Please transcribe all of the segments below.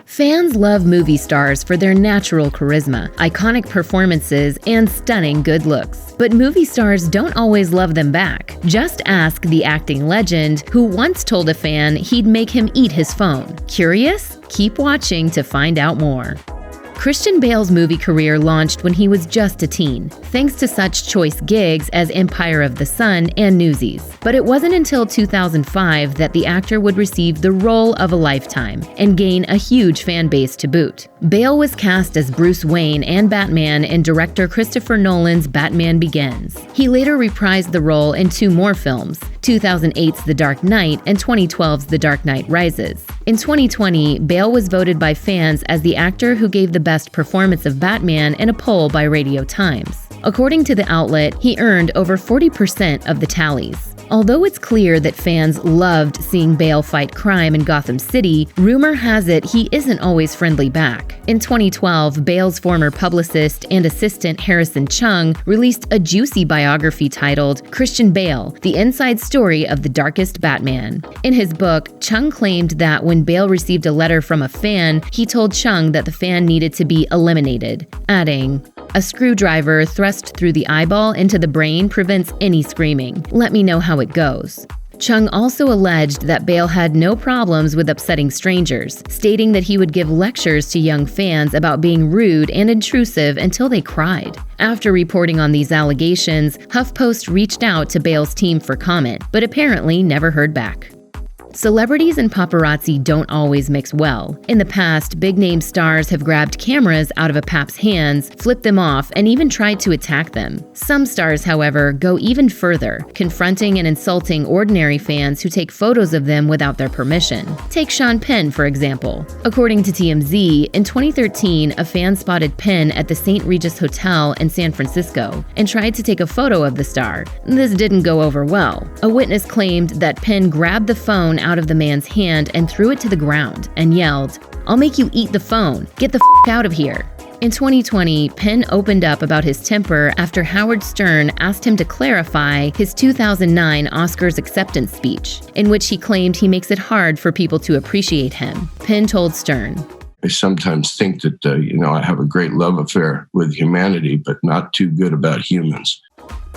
Fans love movie stars for their natural charisma, iconic performances, and stunning good looks. But movie stars don't always love them back. Just ask the acting legend who once told a fan he'd make him eat his phone. Curious? Keep watching to find out more. Christian Bale's movie career launched when he was just a teen, thanks to such choice gigs as Empire of the Sun and Newsies. But it wasn't until 2005 that the actor would receive the role of a lifetime and gain a huge fan base to boot. Bale was cast as Bruce Wayne and Batman in director Christopher Nolan's Batman Begins. He later reprised the role in two more films, 2008's The Dark Knight and 2012's The Dark Knight Rises. In 2020, Bale was voted by fans as the actor who gave the best performance of Batman in a poll by Radio Times. According to the outlet, he earned over 40% of the tallies. Although it's clear that fans loved seeing Bale fight crime in Gotham City, rumor has it he isn't always friendly back. In 2012, Bale's former publicist and assistant Harrison Chung released a juicy biography titled Christian Bale: The Inside Story of the Darkest Batman. In his book, Chung claimed that when Bale received a letter from a fan, he told Chung that the fan needed to be eliminated, adding, "A screwdriver thrust through the eyeball into the brain prevents any screaming. Let me know how it goes." Chung also alleged that Bale had no problems with upsetting strangers, stating that he would give lectures to young fans about being rude and intrusive until they cried. After reporting on these allegations, HuffPost reached out to Bale's team for comment, but apparently never heard back. Celebrities and paparazzi don't always mix well. In the past, big-name stars have grabbed cameras out of a pap's hands, flipped them off, and even tried to attack them. Some stars, however, go even further, confronting and insulting ordinary fans who take photos of them without their permission. Take Sean Penn, for example. According to TMZ, in 2013, a fan spotted Penn at the St. Regis Hotel in San Francisco and tried to take a photo of the star. This didn't go over well. A witness claimed that Penn grabbed the phone out of the man's hand and threw it to the ground and yelled, "I'll make you eat the phone. Get the f*** out of here." In 2020, Penn opened up about his temper after Howard Stern asked him to clarify his 2009 Oscars acceptance speech, in which he claimed he makes it hard for people to appreciate him. Penn told Stern, "I sometimes think that, I have a great love affair with humanity, but not too good about humans."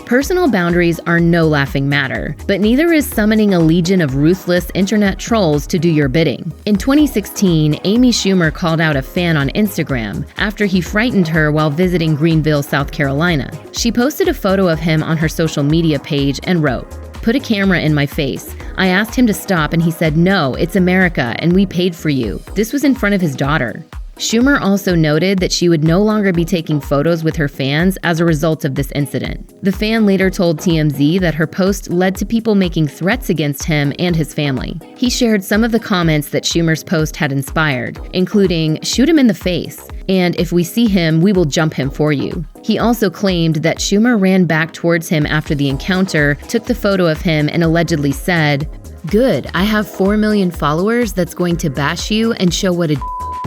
Personal boundaries are no laughing matter, but neither is summoning a legion of ruthless internet trolls to do your bidding. In 2016, Amy Schumer called out a fan on Instagram after he frightened her while visiting Greenville, South Carolina. She posted a photo of him on her social media page and wrote, "Put a camera in my face. I asked him to stop and he said, 'No, it's America and we paid for you.' This was in front of his daughter." Schumer also noted that she would no longer be taking photos with her fans as a result of this incident. The fan later told TMZ that her post led to people making threats against him and his family. He shared some of the comments that Schumer's post had inspired, including, "Shoot him in the face," and "If we see him, we will jump him for you." He also claimed that Schumer ran back towards him after the encounter, took the photo of him, and allegedly said, "Good, I have 4 million followers that's going to bash you and show what a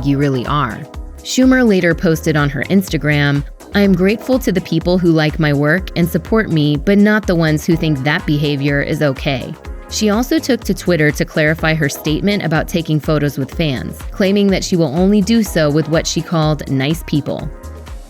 you really are." Schumer later posted on her Instagram, "I am grateful to the people who like my work and support me, but not the ones who think that behavior is okay." She also took to Twitter to clarify her statement about taking photos with fans, claiming that she will only do so with what she called nice people.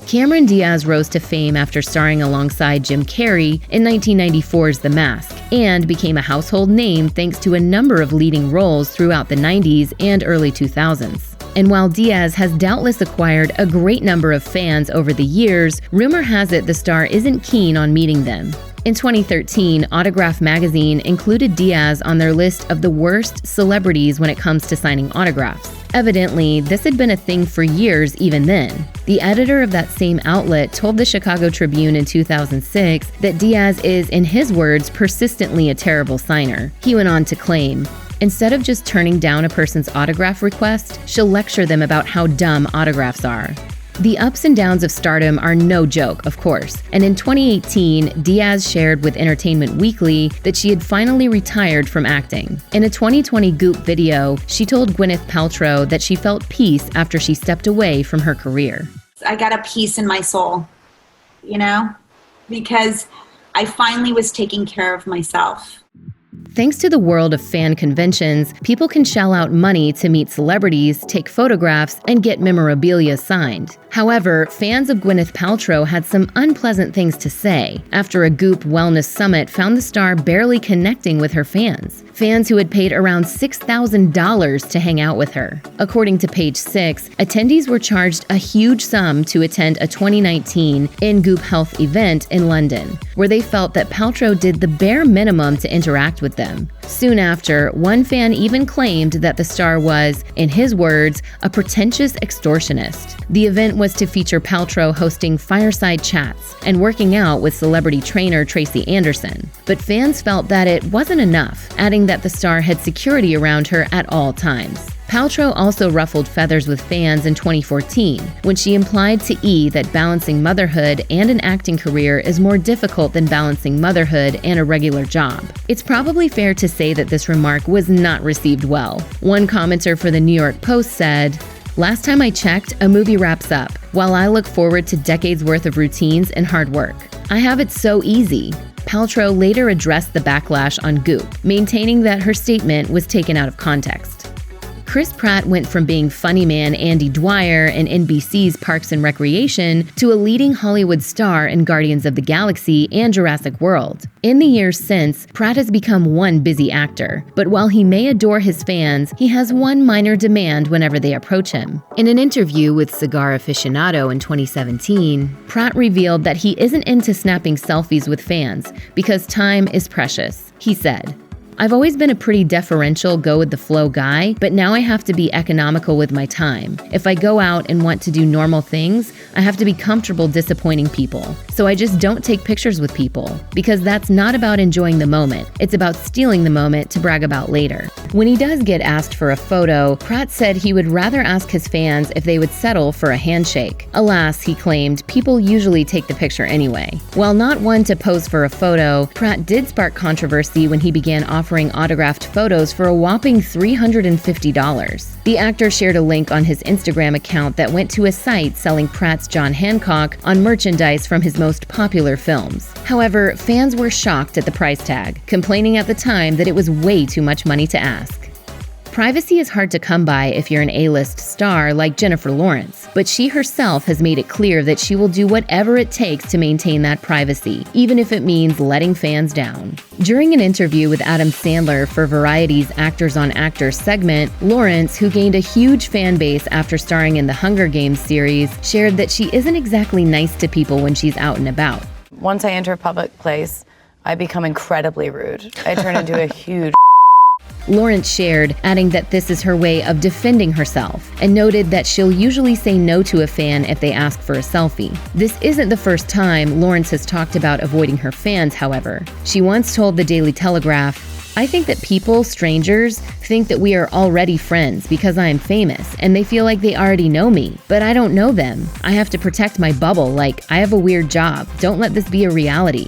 Cameron Diaz rose to fame after starring alongside Jim Carrey in 1994's The Mask, and became a household name thanks to a number of leading roles throughout the 90s and early 2000s. And while Diaz has doubtless acquired a great number of fans over the years, rumor has it the star isn't keen on meeting them. In 2013, Autograph magazine included Diaz on their list of the worst celebrities when it comes to signing autographs. Evidently, this had been a thing for years even then. The editor of that same outlet told the Chicago Tribune in 2006 that Diaz is, in his words, persistently a terrible signer. He went on to claim, "Instead of just turning down a person's autograph request, she'll lecture them about how dumb autographs are." The ups and downs of stardom are no joke, of course, and in 2018, Diaz shared with Entertainment Weekly that she had finally retired from acting. In a 2020 Goop video, she told Gwyneth Paltrow that she felt peace after she stepped away from her career. I got a peace in my soul, because I finally was taking care of myself. Thanks to the world of fan conventions, people can shell out money to meet celebrities, take photographs, and get memorabilia signed. However, fans of Gwyneth Paltrow had some unpleasant things to say after a Goop wellness summit found the star barely connecting with her fans. Fans who had paid around $6,000 to hang out with her. According to Page 6, attendees were charged a huge sum to attend a 2019 In Goop Health event in London, where they felt that Paltrow did the bare minimum to interact with them. Soon after, one fan even claimed that the star was, in his words, a pretentious extortionist. The event was to feature Paltrow hosting fireside chats and working out with celebrity trainer Tracy Anderson. But fans felt that it wasn't enough, adding that the star had security around her at all times. Paltrow also ruffled feathers with fans in 2014 when she implied to E! That balancing motherhood and an acting career is more difficult than balancing motherhood and a regular job. It's probably fair to say that this remark was not received well. One commenter for the New York Post said, "Last time I checked, a movie wraps up, while I look forward to decades worth of routines and hard work. I have it so easy." Paltrow later addressed the backlash on Goop, maintaining that her statement was taken out of context. Chris Pratt went from being funny man Andy Dwyer in NBC's Parks and Recreation to a leading Hollywood star in Guardians of the Galaxy and Jurassic World. In the years since, Pratt has become one busy actor, but while he may adore his fans, he has one minor demand whenever they approach him. In an interview with Cigar Aficionado in 2017, Pratt revealed that he isn't into snapping selfies with fans because time is precious. He said, "I've always been a pretty deferential, go-with-the-flow guy, but now I have to be economical with my time. If I go out and want to do normal things, I have to be comfortable disappointing people. So I just don't take pictures with people, because that's not about enjoying the moment. It's about stealing the moment to brag about later." When he does get asked for a photo, Pratt said he would rather ask his fans if they would settle for a handshake. Alas, he claimed, people usually take the picture anyway. While not one to pose for a photo, Pratt did spark controversy when he began offering autographed photos for a whopping $350. The actor shared a link on his Instagram account that went to a site selling Pratt's John Hancock on merchandise from his most popular films. However, fans were shocked at the price tag, complaining at the time that it was way too much money to ask. Privacy is hard to come by if you're an A-list star like Jennifer Lawrence, but she herself has made it clear that she will do whatever it takes to maintain that privacy, even if it means letting fans down. During an interview with Adam Sandler for Variety's Actors on Actors segment, Lawrence, who gained a huge fan base after starring in the Hunger Games series, shared that she isn't exactly nice to people when she's out and about. Once I enter a public place, I become incredibly rude. I turn into a huge Lawrence shared, adding that this is her way of defending herself, and noted that she'll usually say no to a fan if they ask for a selfie. This isn't the first time Lawrence has talked about avoiding her fans, however. She once told the Daily Telegraph, "I think that people, strangers, think that we are already friends because I am famous, and they feel like they already know me, but I don't know them. I have to protect my bubble, like I have a weird job. Don't let this be a reality."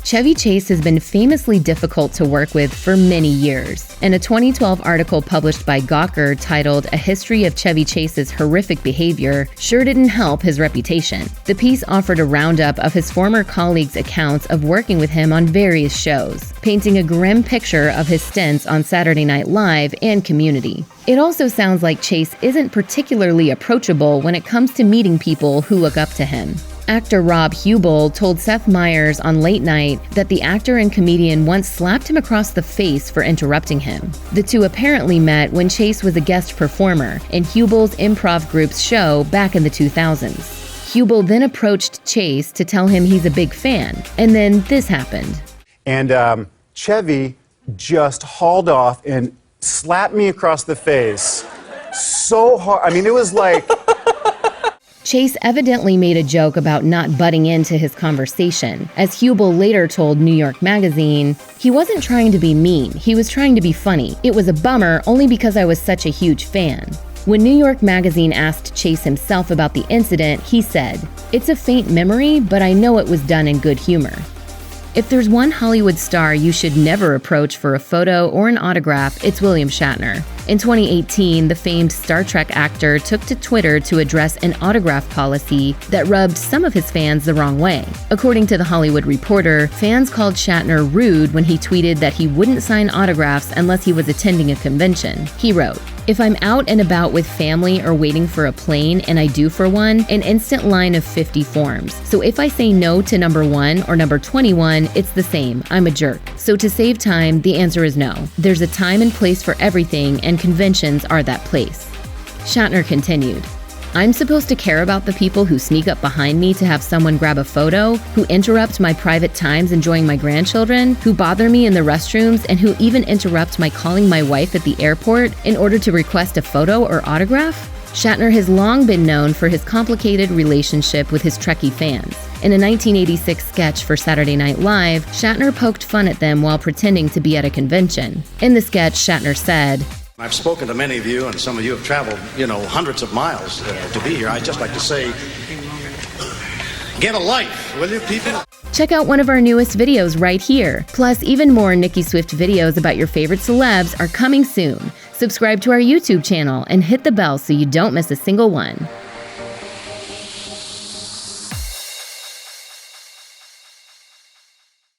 Chevy Chase has been famously difficult to work with for many years. In a 2012 article published by Gawker titled "A History of Chevy Chase's Horrific Behavior" sure didn't help his reputation. The piece offered a roundup of his former colleagues' accounts of working with him on various shows, painting a grim picture of his stints on Saturday Night Live and Community. It also sounds like Chase isn't particularly approachable when it comes to meeting people who look up to him. Actor Rob Hubel told Seth Meyers on Late Night that the actor and comedian once slapped him across the face for interrupting him. The two apparently met when Chase was a guest performer in Hubel's improv group's show back in the 2000s. Hubel then approached Chase to tell him he's a big fan, and then this happened. And Chevy just hauled off and slapped me across the face so hard. I mean, it was like... Chase evidently made a joke about not butting into his conversation. As Hubel later told New York Magazine, "He wasn't trying to be mean, he was trying to be funny. It was a bummer only because I was such a huge fan." When New York Magazine asked Chase himself about the incident, he said, "It's a faint memory, but I know it was done in good humor." If there's one Hollywood star you should never approach for a photo or an autograph, it's William Shatner. In 2018, the famed Star Trek actor took to Twitter to address an autograph policy that rubbed some of his fans the wrong way. According to The Hollywood Reporter, fans called Shatner rude when he tweeted that he wouldn't sign autographs unless he was attending a convention. He wrote, "If I'm out and about with family or waiting for a plane and I do for one, an instant line of 50 forms. So if I say no to number 1 or number 21, it's the same. I'm a jerk. So to save time, the answer is no. There's a time and place for everything, and conventions are that place." Shatner continued, "I'm supposed to care about the people who sneak up behind me to have someone grab a photo, who interrupt my private times enjoying my grandchildren, who bother me in the restrooms, and who even interrupt my calling my wife at the airport in order to request a photo or autograph?" Shatner has long been known for his complicated relationship with his Trekkie fans. In a 1986 sketch for Saturday Night Live, Shatner poked fun at them while pretending to be at a convention. In the sketch, Shatner said, "I've spoken to many of you, and some of you have traveled, hundreds of miles to be here. I'd just like to say, get a life, will you, people?" Check out one of our newest videos right here. Plus, even more Nicki Swift videos about your favorite celebs are coming soon. Subscribe to our YouTube channel and hit the bell so you don't miss a single one.